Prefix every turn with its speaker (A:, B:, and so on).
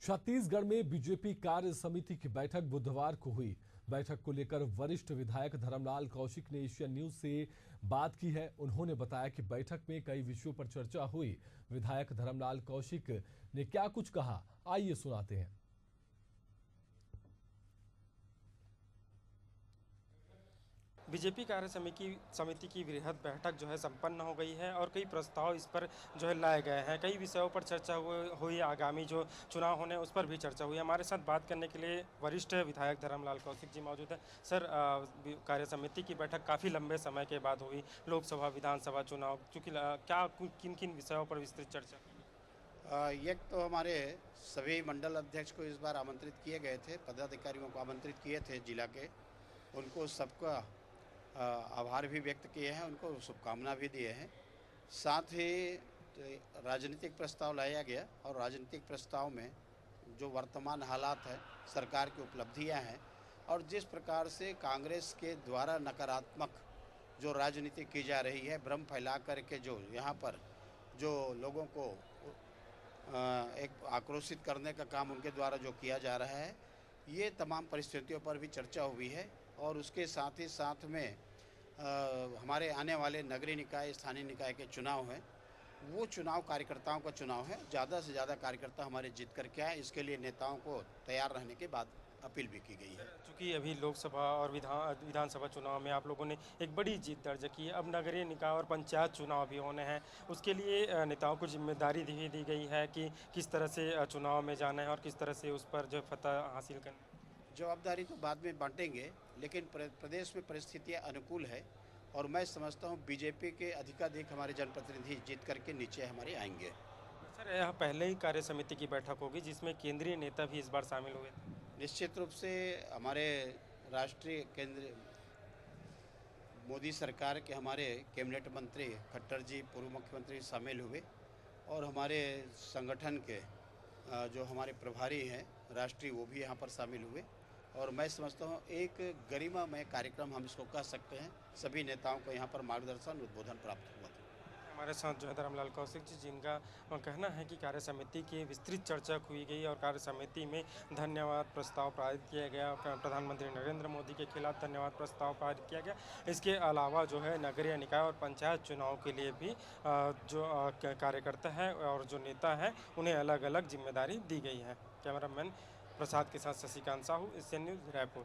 A: छत्तीसगढ़ में बीजेपी कार्य समिति की बैठक बुधवार को हुई। बैठक को लेकर वरिष्ठ विधायक धर्मलाल कौशिक ने एशियन न्यूज से बात की है। उन्होंने बताया कि बैठक में कई विषयों पर चर्चा हुई। विधायक धर्मलाल कौशिक ने क्या कुछ कहा, आइए सुनाते हैं।
B: बीजेपी कार्य समिति की वृहद बैठक जो है संपन्न हो गई है और कई प्रस्ताव इस पर जो है लाए गए हैं। कई विषयों पर चर्चा हुई। आगामी जो चुनाव होने उस पर भी चर्चा हुई। हमारे साथ बात करने के लिए वरिष्ठ विधायक धर्मलाल कौशिक जी मौजूद हैं। सर, कार्य समिति की बैठक काफ़ी लंबे समय के बाद हुई। लोकसभा विधानसभा चुनाव चूँकि क्या किन किन विषयों पर विस्तृत चर्चा की?
C: एक तो हमारे सभी मंडल अध्यक्ष को इस बार आमंत्रित किए गए थे, पदाधिकारियों को आमंत्रित किए थे जिला के। उनको सबका आभार भी व्यक्त किए हैं, उनको शुभकामना भी दिए हैं। साथ ही राजनीतिक प्रस्ताव लाया गया और राजनीतिक प्रस्ताव में जो वर्तमान हालात है, सरकार की उपलब्धियां हैं और जिस प्रकार से कांग्रेस के द्वारा नकारात्मक जो राजनीति की जा रही है, भ्रम फैला करके जो यहाँ पर जो लोगों को एक आक्रोशित करने का काम उनके द्वारा जो किया जा रहा है, ये तमाम परिस्थितियों पर भी चर्चा हुई है। और उसके साथ ही साथ में हमारे आने वाले नगरीय निकाय, स्थानीय निकाय के चुनाव हैं, वो चुनाव कार्यकर्ताओं का चुनाव है। ज़्यादा से ज़्यादा कार्यकर्ता हमारे जीत कर के आए, इसके लिए नेताओं को तैयार रहने के बाद अपील भी की गई है।
B: चूँकि अभी लोकसभा और विधानसभा चुनाव में आप लोगों ने एक बड़ी जीत दर्ज की है। अब नगरीय निकाय और पंचायत चुनाव भी होने हैं। उसके लिए नेताओं को जिम्मेदारी दी गई है कि किस तरह से चुनाव में जाना है और किस तरह से उस पर जो फतह हासिल करना है।
C: जवाबदारी तो बाद में बांटेंगे, लेकिन प्रदेश में परिस्थितियां अनुकूल है और मैं समझता हूं बीजेपी के अधिकाधिक हमारे जनप्रतिनिधि जीत करके नीचे हमारे आएंगे।
B: सर, यह पहले ही कार्य समिति की बैठक होगी जिसमें केंद्रीय नेता भी इस बार शामिल हुए थे।
C: निश्चित रूप से हमारे राष्ट्रीय केंद्र मोदी सरकार के हमारे कैबिनेट मंत्री खट्टर जी, पूर्व मुख्यमंत्री शामिल हुए और हमारे संगठन के जो हमारे प्रभारी हैं राष्ट्रीय, वो भी यहाँ पर शामिल हुए। और मैं समझता हूँ एक गरिमामय कार्यक्रम हम इसको कह सकते हैं। सभी नेताओं को यहाँ पर मार्गदर्शन, उद्बोधन प्राप्त हुआ था।
B: हमारे साथ जो है धर्मलाल कौशिक जी, जिनका कहना है कि कार्य समिति की विस्तृत चर्चा हुई गई और कार्य समिति में धन्यवाद प्रस्ताव पारित किया गया। प्रधानमंत्री नरेंद्र मोदी के खिलाफ धन्यवाद प्रस्ताव पारित किया गया। इसके अलावा जो है नगरीय निकाय और पंचायत चुनाव के लिए भी जो कार्यकर्ता है और जो नेता है उन्हें अलग अलग जिम्मेदारी दी गई है। कैमरामैन प्रसाद के साथ शशिकांत साहू, एशियन न्यूज़, रायपुर।